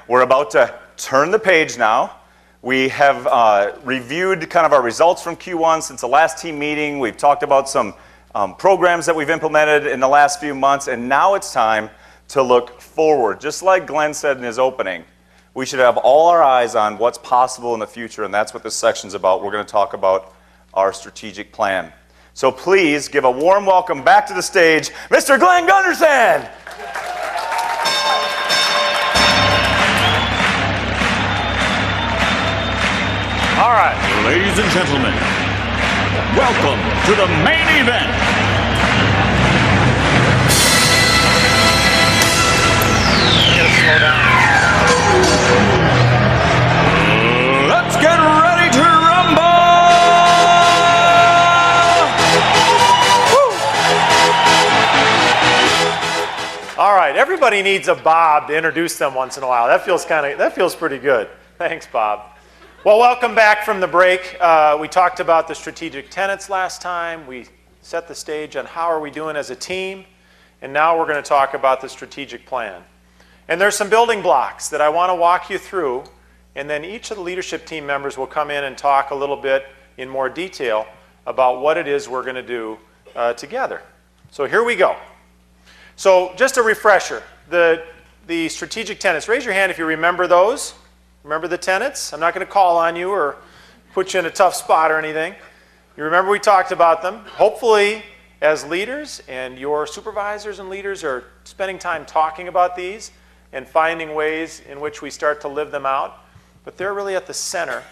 We're about to turn the page now. We have reviewed kind of our results from Q1 since the last team meeting. We've talked about some programs that we've implemented in the last few months, and now it's time to look forward. Just like Glenn said in his opening, we should have all our eyes on what's possible in the future, and that's what this section's about. We're going to talk about our strategic plan. So please give a warm welcome back to the stage, Mr. Glenn Gunderson! All right, ladies and gentlemen, welcome to the main event. Slow down. Let's get ready to rumble! Woo! All right, everybody needs a Bob to introduce them once in a while. That feels pretty good. Thanks, Bob. Well, welcome back from the break. We talked about the strategic tenets last time. We set the stage on how are we doing as a team, and now we're going to talk about the strategic plan. And there's some building blocks that I want to walk you through, and then each of the leadership team members will come in and talk a little bit in more detail about what it is we're going to do together. So here we go. So just a refresher, the strategic tenets. Raise your hand if you remember those. Remember the tenets? I'm not going to call on you or put you in a tough spot or anything. You remember we talked about them. Hopefully, as leaders and your supervisors and leaders are spending time talking about these and finding ways in which we start to live them out. But they're really at the center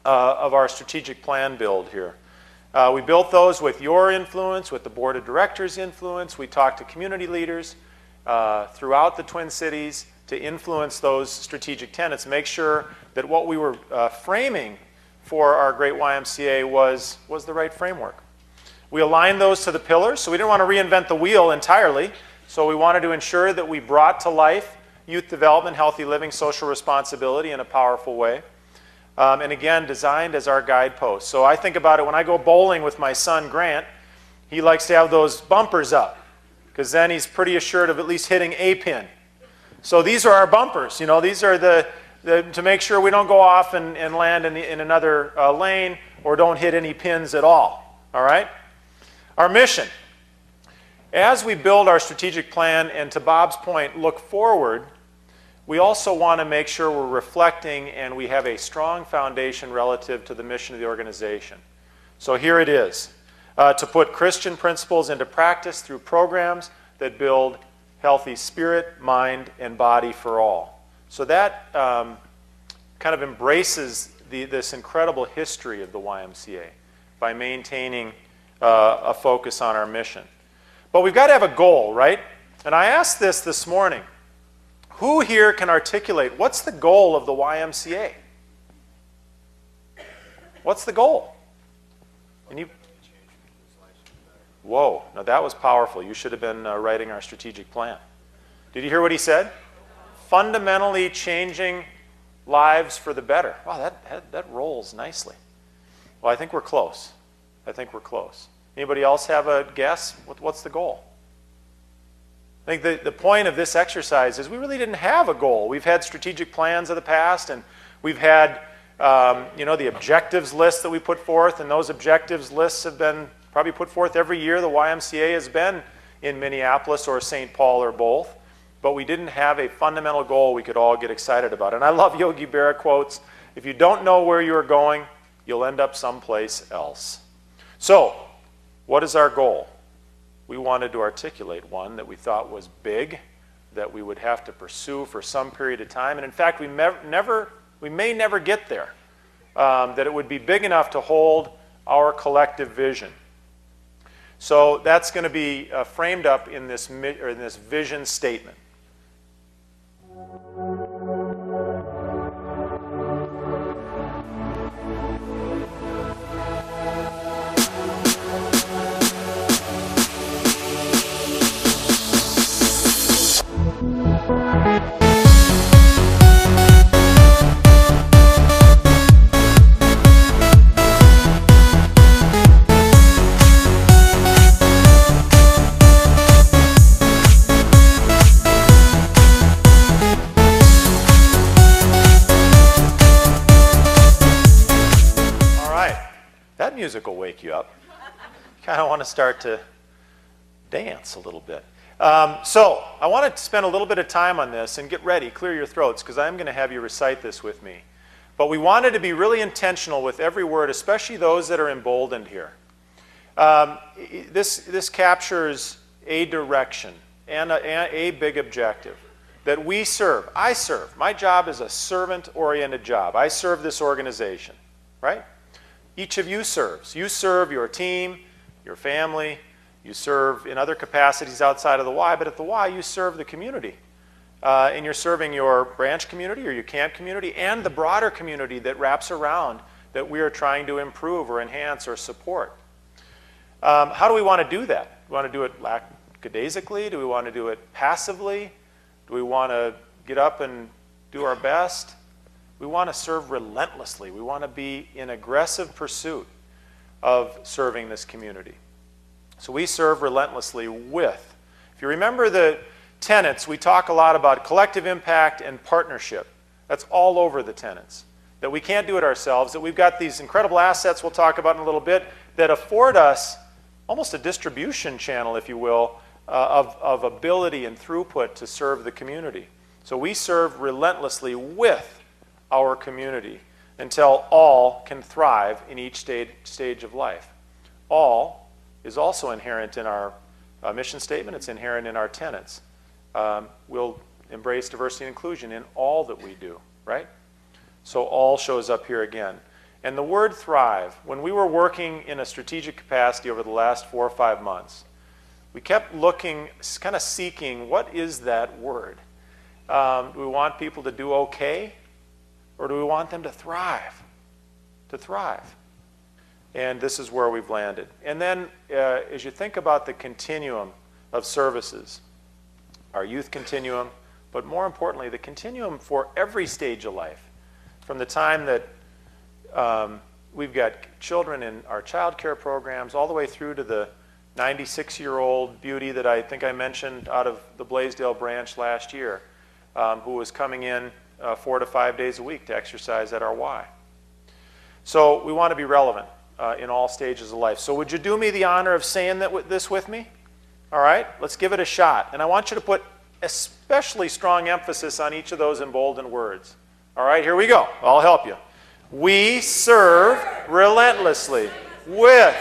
of our strategic plan build here. We built those with your influence, with the board of directors' influence. We talked to community leaders throughout the Twin Cities to influence those strategic tenets, make sure that what we were framing for our great YMCA was the right framework. We aligned those to the pillars, so we didn't want to reinvent the wheel entirely. So we wanted to ensure that we brought to life youth development, healthy living, social responsibility in a powerful way. And again, designed as our guideposts. So I think about it when I go bowling with my son, Grant, he likes to have those bumpers up, because then he's pretty assured of at least hitting a pin. So these are our bumpers. You know, these are to make sure we don't go off and land in another lane or don't hit any pins at all. All right? Our mission. As we build our strategic plan, and to Bob's point, look forward, we also want to make sure we're reflecting and we have a strong foundation relative to the mission of the organization. So here it is. To put Christian principles into practice through programs that build healthy spirit, mind, and body for all. So that kind of embraces this incredible history of the YMCA by maintaining a focus on our mission. But we've got to have a goal, right? And I asked this morning. Who here can articulate what's the goal of the YMCA? What's the goal? And you... Whoa, now that was powerful. You should have been writing our strategic plan. Did you hear what he said? Fundamentally changing lives for the better. Wow, that rolls nicely. Well, I think we're close. Anybody else have a guess? What's the goal? I think the point of this exercise is we really didn't have a goal. We've had strategic plans of the past, and we've had the objectives list that we put forth, and those objectives lists have been probably put forth every year the YMCA has been in Minneapolis or St. Paul or both, but we didn't have a fundamental goal we could all get excited about. And I love Yogi Berra quotes, if you don't know where you're going, you'll end up someplace else. So, what is our goal? We wanted to articulate one that we thought was big, that we would have to pursue for some period of time, and in fact, we may never get there, that it would be big enough to hold our collective vision. So that's going to be framed up in this vision statement. that music will wake you up. You kind of want to start to dance a little bit. So I want to spend a little bit of time on this, and get ready, clear your throats, because I'm going to have you recite this with me. But we wanted to be really intentional with every word, especially those that are emboldened here. This captures a direction and a big objective that we serve. I serve. My job is a servant-oriented job. I serve this organization, right? Each of you serves. You serve your team, your family. You serve in other capacities outside of the Y, but at the Y, you serve the community. And you're serving your branch community or your camp community and the broader community that wraps around that we are trying to improve or enhance or support. How do we want to do that? Do we want to do it lackadaisically? Do we want to do it passively? Do we want to get up and do our best? We want to serve relentlessly. We want to be in aggressive pursuit of serving this community. So we serve relentlessly with. If you remember the tenets, we talk a lot about collective impact and partnership. That's all over the tenets. That we can't do it ourselves, that we've got these incredible assets we'll talk about in a little bit that afford us almost a distribution channel, if you will, of ability and throughput to serve the community. So we serve relentlessly with our community until all can thrive in each stage of life. All is also inherent in our mission statement. It's inherent in our tenets. We'll embrace diversity and inclusion in all that we do, right? So all shows up here again. And the word thrive, when we were working in a strategic capacity over the last 4 or 5 months, we kept looking, kind of seeking, what is that word? Do we want people to do okay? Or do we want them to thrive? To thrive. And this is where we've landed. And then as you think about the continuum of services, our youth continuum, but more importantly, the continuum for every stage of life, from the time that we've got children in our child care programs all the way through to the 96-year-old beauty that I think I mentioned out of the Blaisdell branch last year, who was coming in 4 to 5 days a week to exercise at our Y. So we want to be relevant in all stages of life. So would you do me the honor of saying this with me? All right, let's give it a shot. And I want you to put especially strong emphasis on each of those emboldened words. All right, here we go. I'll help you. We serve relentlessly with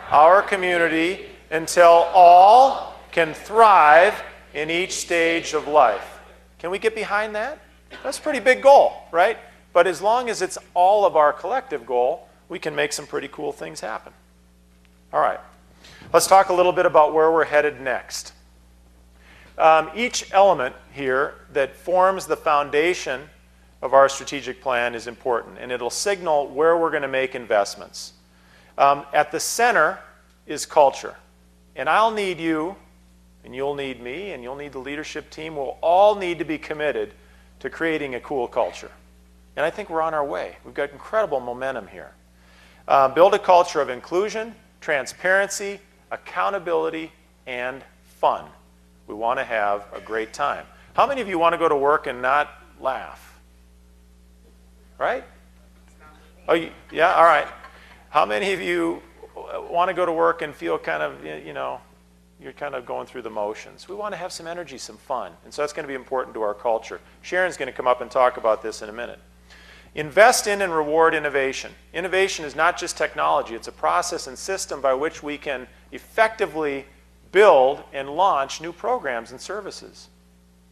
our community until all can thrive in each stage of life. Can we get behind that? That's a pretty big goal, right? But as long as it's all of our collective goal, we can make some pretty cool things happen. All right. Let's talk a little bit about where we're headed next. Each element here that forms the foundation of our strategic plan is important, and it'll signal where we're going to make investments. At the center is culture. And I'll need you, and you'll need me, and you'll need the leadership team. We'll all need to be committed to creating a cool culture. And I think we're on our way. We've got incredible momentum here. Build a culture of inclusion, transparency, accountability, and fun. We want to have a great time. How many of you want to go to work and not laugh? Right? Oh, yeah, all right. How many of you want to go to work and feel kind of, you know, you're kind of going through the motions? We want to have some energy, some fun. And so that's going to be important to our culture. Sharon's going to come up and talk about this in a minute. Invest in and reward innovation. Innovation is not just technology. It's a process and system by which we can effectively build and launch new programs and services.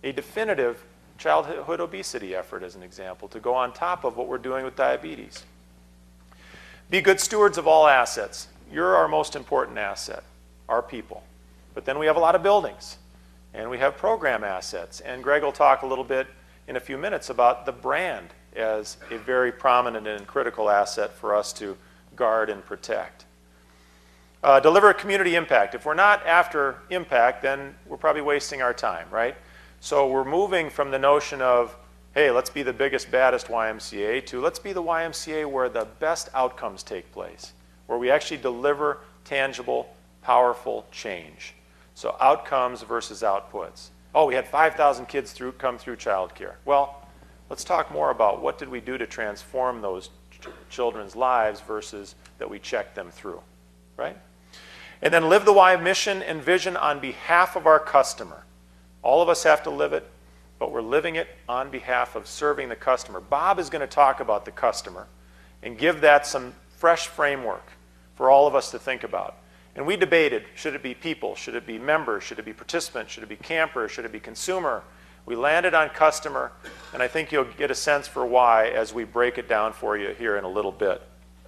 A definitive childhood obesity effort, as an example, to go on top of what we're doing with diabetes. Be good stewards of all assets. You're our most important asset, our people. But then we have a lot of buildings, and we have program assets. And Greg will talk a little bit in a few minutes about the brand as a very prominent and critical asset for us to guard and protect. Deliver community impact. If we're not after impact, then we're probably wasting our time, right? So we're moving from the notion of, hey, let's be the biggest, baddest YMCA, to let's be the YMCA where the best outcomes take place, where we actually deliver tangible, powerful change. So outcomes versus outputs. Oh, we had 5,000 kids come through childcare. Well, let's talk more about what did we do to transform those children's lives versus that we check them through, right? And then live the Y mission and vision on behalf of our customer. All of us have to live it, but we're living it on behalf of serving the customer. Bob is going to talk about the customer and give that some fresh framework for all of us to think about. And we debated, should it be people? Should it be members? Should it be participants? Should it be camper? Should it be consumer? We landed on customer, and I think you'll get a sense for why as we break it down for you here in a little bit.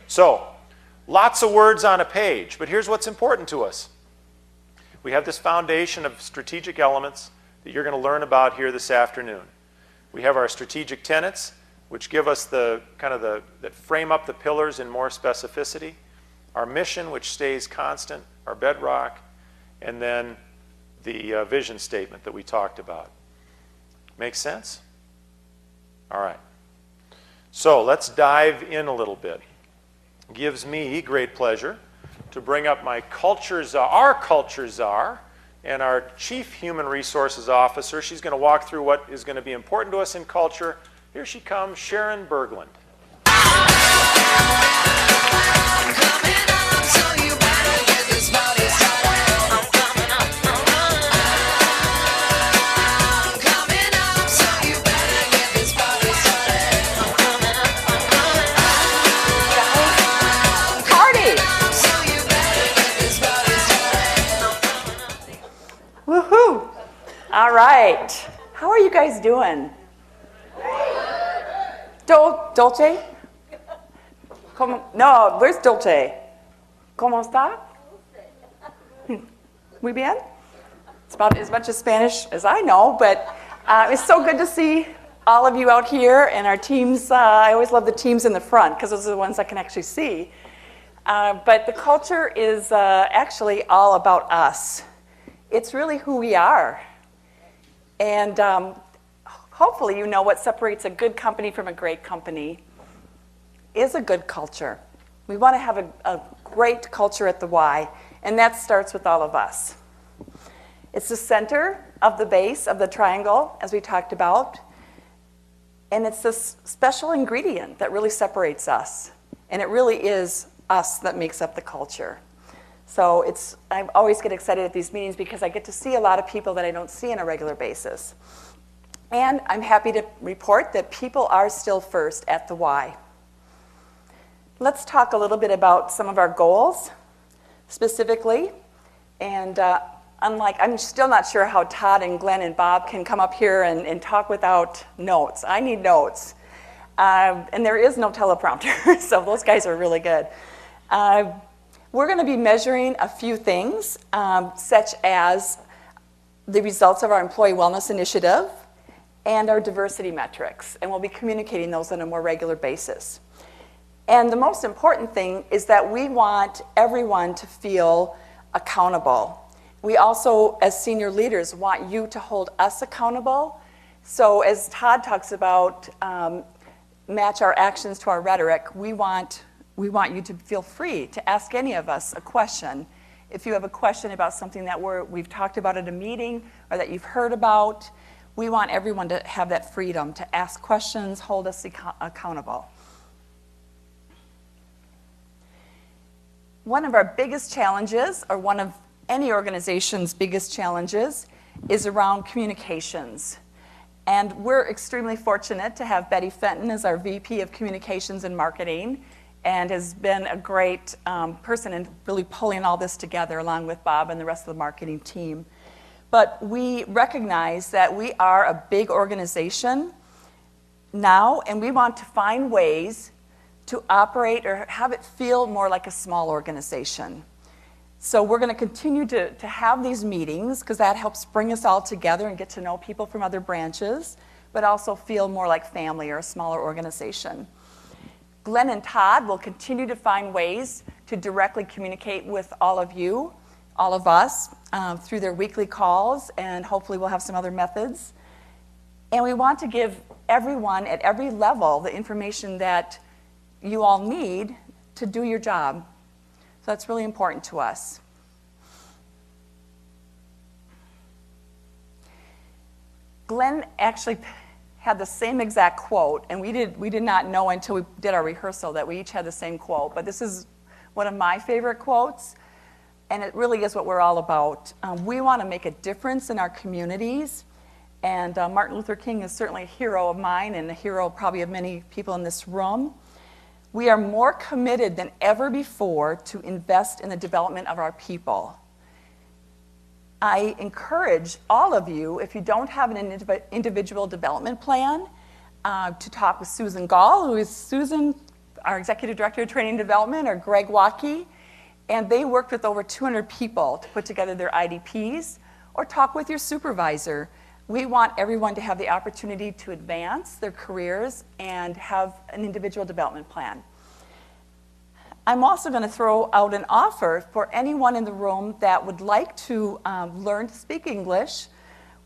So, lots of words on a page, but here's what's important to us. We have this foundation of strategic elements that you're going to learn about here this afternoon. We have our strategic tenets, which give us the that frame up the pillars in more specificity. Our mission, which stays constant, our bedrock, and then the vision statement that we talked about. Make sense? All right. So let's dive in a little bit. It gives me great pleasure to bring up my our culture czar, and our Chief Human Resources Officer. She's going to walk through what is going to be important to us in culture. Here she comes, Sharon Berglund. Woohoo! All right. How are you guys doing? Dolce? No, where's Dolce? ¿Cómo está? Muy bien? It's about as much as Spanish as I know, but it's so good to see all of you out here and our teams. I always love the teams in the front because those are the ones I can actually see. But the culture is actually all about us. It's really who we are. And hopefully you know what separates a good company from a great company is a good culture. We want to have a great culture at the Y, and that starts with all of us. It's the center of the base of the triangle, as we talked about, and it's this special ingredient that really separates us, and it really is us that makes up the culture. So I always get excited at these meetings because I get to see a lot of people that I don't see on a regular basis. And I'm happy to report that people are still first at the Y. Let's talk a little bit about some of our goals specifically. And I'm still not sure how Todd and Glenn and Bob can come up here and talk without notes. I need notes. And there is no teleprompter, so those guys are really good. We're going to be measuring a few things, such as the results of our Employee Wellness Initiative and our diversity metrics, and we'll be communicating those on a more regular basis. And the most important thing is that we want everyone to feel accountable. We also, as senior leaders, want you to hold us accountable. So as Todd talks about match our actions to our rhetoric, we want you to feel free to ask any of us a question. If you have a question about something that we've talked about at a meeting or that you've heard about, we want everyone to have that freedom to ask questions, hold us accountable. One of our biggest challenges, or one of any organization's biggest challenges, is around communications. And we're extremely fortunate to have Betty Fenton as our VP of Communications and Marketing, and has been a great person in really pulling all this together along with Bob and the rest of the marketing team. But we recognize that we are a big organization now, and we want to find ways to operate or have it feel more like a small organization. So we're going to continue to have these meetings because that helps bring us all together and get to know people from other branches, but also feel more like family or a smaller organization. Glenn and Todd will continue to find ways to directly communicate with all of you, all of us, through their weekly calls, and hopefully we'll have some other methods. And we want to give everyone at every level the information that you all need to do your job. So that's really important to us. Glenn actually had the same exact quote, and we did not know until we did our rehearsal that we each had the same quote, but this is one of my favorite quotes, and it really is what we're all about. We want to make a difference in our communities, and Martin Luther King is certainly a hero of mine and a hero probably of many people in this room. We are more committed than ever before to invest in the development of our people. I encourage all of you, if you don't have an individual development plan, to talk with Susan Gall, who is Susan, our Executive Director of Training and Development, or Greg Waukee, and they worked with over 200 people to put together their IDPs, or talk with your supervisor. We want everyone to have the opportunity to advance their careers and have an individual development plan. I'm also going to throw out an offer for anyone in the room that would like to learn to speak English.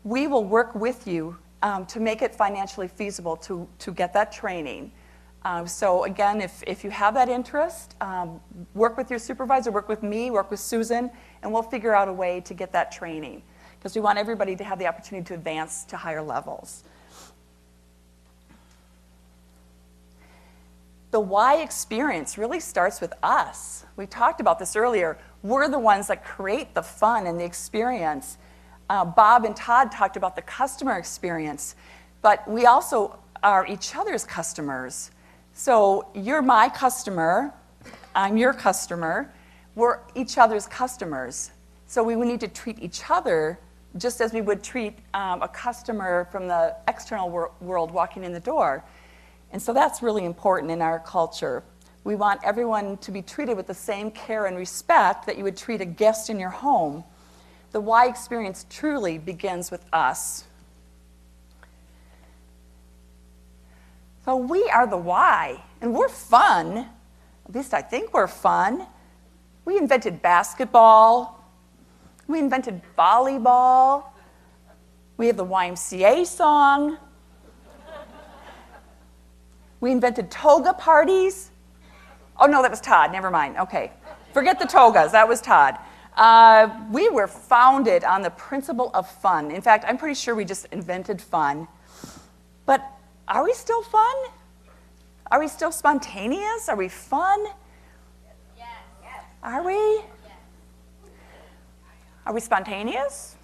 We will work with you to make it financially feasible to get that training. So again, if you have that interest, work with your supervisor, work with me, work with Susan, and we'll figure out a way to get that training, because we want everybody to have the opportunity to advance to higher levels. The Y experience really starts with us. We talked about this earlier. We're the ones that create the fun and the experience. Bob and Todd talked about the customer experience, but we also are each other's customers. So you're my customer, I'm your customer, we're each other's customers. So we need to treat each other just as we would treat a customer from the external world walking in the door. And so that's really important in our culture. We want everyone to be treated with the same care and respect that you would treat a guest in your home. The Y experience truly begins with us. So we are the Y, and we're fun. At least I think we're fun. We invented basketball. We invented volleyball. We have the YMCA song. We invented toga parties. Oh, no, that was Todd. Never mind. Okay. Forget the togas. That was Todd. We were founded on the principle of fun. In fact, I'm pretty sure we just invented fun. But are we still fun? Are we still spontaneous? Are we fun? Yes. Are we? Yes. Are we spontaneous?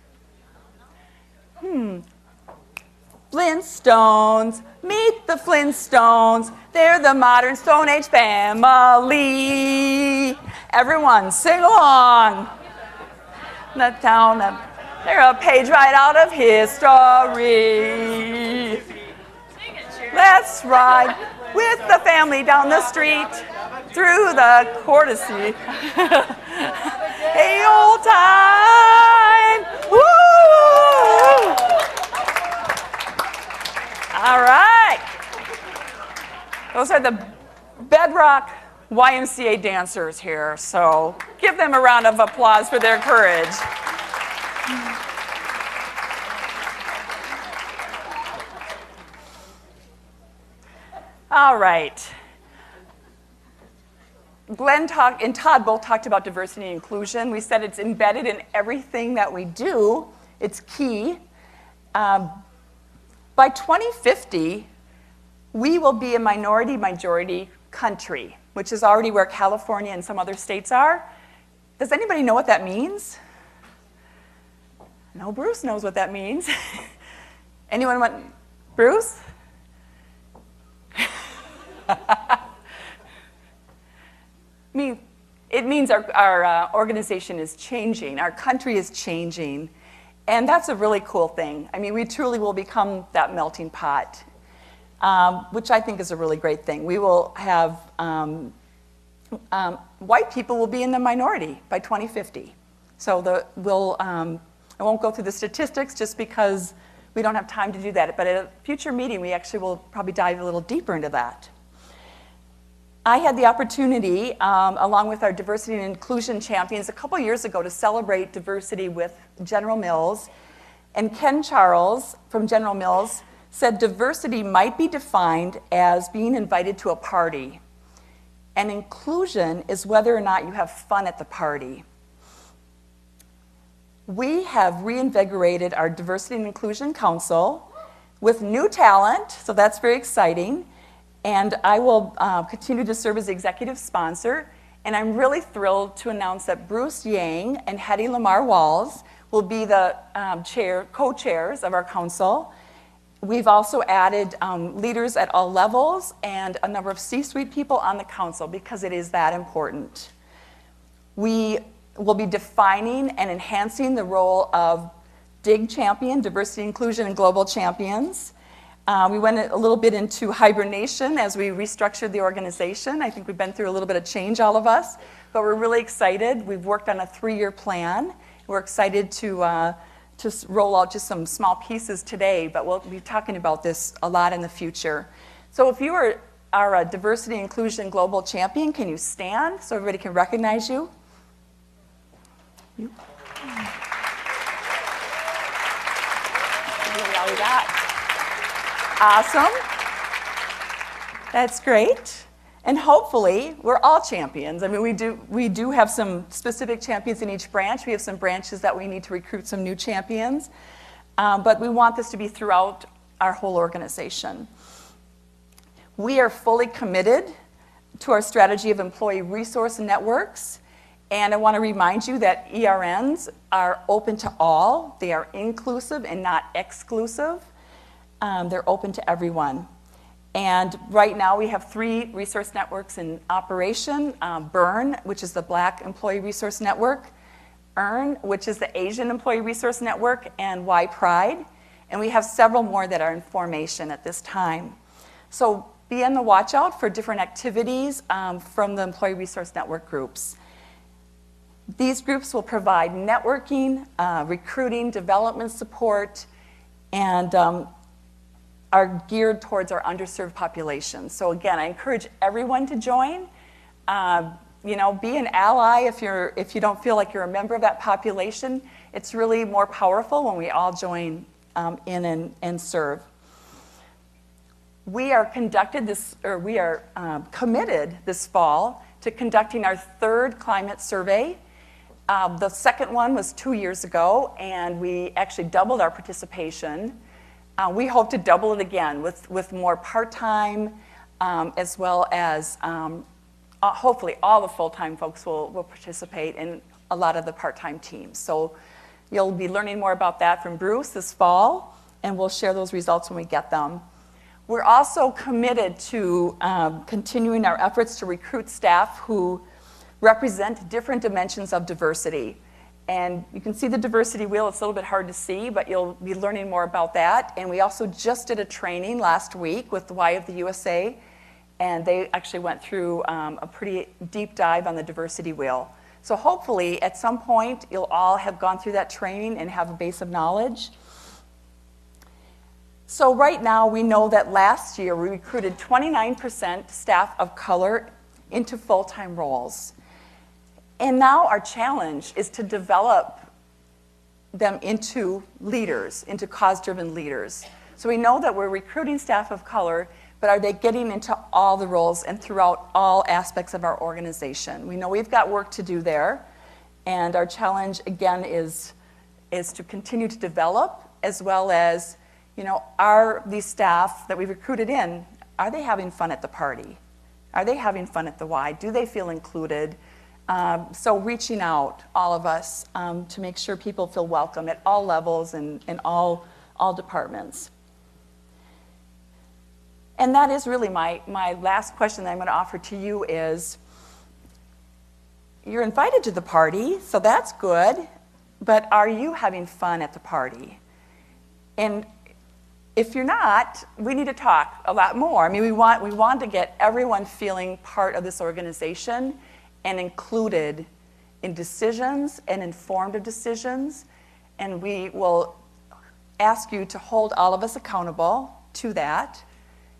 Flintstones, meet the Flintstones. They're the modern Stone Age family. Everyone, sing along. The town of, they're a page right out of history. Let's ride with the family down the street through the courtesy. Hey, old time. Woo! All right. Those are the bedrock YMCA dancers here, so give them a round of applause for their courage. All right. Glenn and Todd both talked about diversity and inclusion. We said it's embedded in everything that we do. It's key. By 2050, we will be a minority-majority country, which is already where California and some other states are. Does anybody know what that means? No, Bruce knows what that means. Anyone want, Bruce? It means our organization is changing, our country is changing, and that's a really cool thing. I mean, we truly will become that melting pot, which I think is a really great thing. We will have, white people will be in the minority by 2050. So I won't go through the statistics just because we don't have time to do that, but at a future meeting, we actually will probably dive a little deeper into that. I had the opportunity, along with our diversity and inclusion champions, a couple years ago to celebrate diversity with General Mills. And Ken Charles from General Mills said diversity might be defined as being invited to a party. And inclusion is whether or not you have fun at the party. We have reinvigorated our Diversity and Inclusion Council. with new talent, so that's very exciting. And I will continue to serve as the executive sponsor. And I'm really thrilled to announce that Bruce Yang and Hetty Lamar Walls will be the co-chairs of our council. We've also added leaders at all levels and a number of C-suite people on the council because it is that important. We will be defining and enhancing the role of DIG champion, diversity, inclusion, and global champions. We went a little bit into hibernation as we restructured the organization. I think we've been through a little bit of change, all of us, but we're really excited. We've worked on a 3-year plan. We're excited to roll out just some small pieces today, but we'll be talking about this a lot in the future. So if you are a diversity, inclusion, global champion, can you stand so everybody can recognize you? All we got. Awesome. That's great. And hopefully, we're all champions. I mean, we do have some specific champions in each branch. We have some branches that we need to recruit some new champions. But we want this to be throughout our whole organization. We are fully committed to our strategy of employee resource networks. And I want to remind you that ERNs are open to all. They are inclusive and not exclusive. They're open to everyone. And right now we have 3 resource networks in operation. BURN, which is the Black Employee Resource Network, EARN, which is the Asian Employee Resource Network, and Y-Pride. And we have several more that are in formation at this time. So be on the watch out for different activities from the Employee Resource Network groups. These groups will provide networking, recruiting, development support, and are geared towards our underserved population. So again, I encourage everyone to join. Be an ally if you don't feel like you're a member of that population. It's really more powerful when we all join in and serve. We are committed this fall to conducting our 3rd climate survey. The second one was 2 years ago, and we actually doubled our participation. We hope to double it again with more part-time, as well as hopefully all the full-time folks will participate in a lot of the part-time teams. So you'll be learning more about that from Bruce this fall, and we'll share those results when we get them. We're also committed to continuing our efforts to recruit staff who represent different dimensions of diversity. And you can see the diversity wheel. It's a little bit hard to see, but you'll be learning more about that. And we also just did a training last week with the Y of the USA, and they actually went through a pretty deep dive on the diversity wheel. So hopefully, at some point, you'll all have gone through that training and have a base of knowledge. So right now, we know that last year, we recruited 29% staff of color into full-time roles. And now our challenge is to develop them into leaders, into cause-driven leaders. So we know that we're recruiting staff of color, but are they getting into all the roles and throughout all aspects of our organization? We know we've got work to do there, and our challenge, again, is to continue to develop, as well as, are these staff that we've recruited in, are they having fun at the party? Are they having fun at the Y? Do they feel included? So reaching out, all of us, to make sure people feel welcome at all levels and in all departments. And that is really my last question that I'm going to offer to you is, you're invited to the party, so that's good, but are you having fun at the party? And if you're not, we need to talk a lot more. I mean, we want to get everyone feeling part of this organization and included in decisions and informed of decisions. And we will ask you to hold all of us accountable to that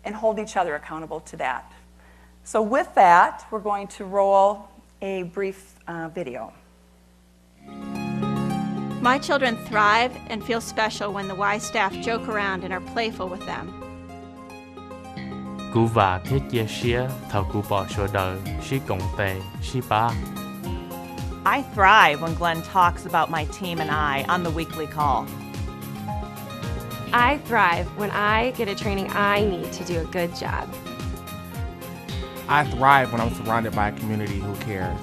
and hold each other accountable to that. So with that, we're going to roll a brief video. My children thrive and feel special when the Y staff joke around and are playful with them. Cú và thích chia sẻ thầu cú bỏ số đời, she cộng tề, she ba. I thrive when Glenn talks about my team and I on the weekly call. I thrive when I get a training I need to do a good job. I thrive when I'm surrounded by a community who cares.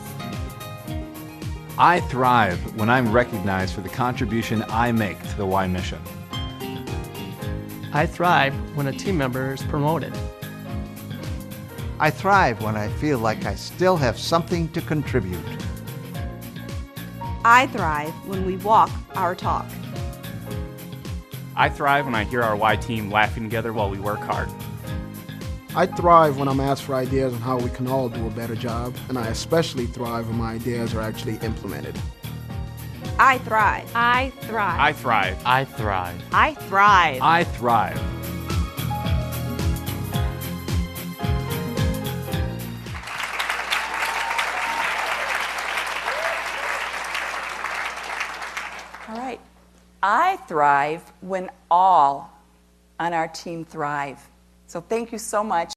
I thrive when I'm recognized for the contribution I make to the Y mission. I thrive when a team member is promoted. I thrive when I feel like I still have something to contribute. I thrive when we walk our talk. I thrive when I hear our Y team laughing together while we work hard. I thrive when I'm asked for ideas on how we can all do a better job, and I especially thrive when my ideas are actually implemented. I thrive. I thrive. I thrive. I thrive. I thrive. I thrive. All right. I thrive when all on our team thrive. So thank you so much.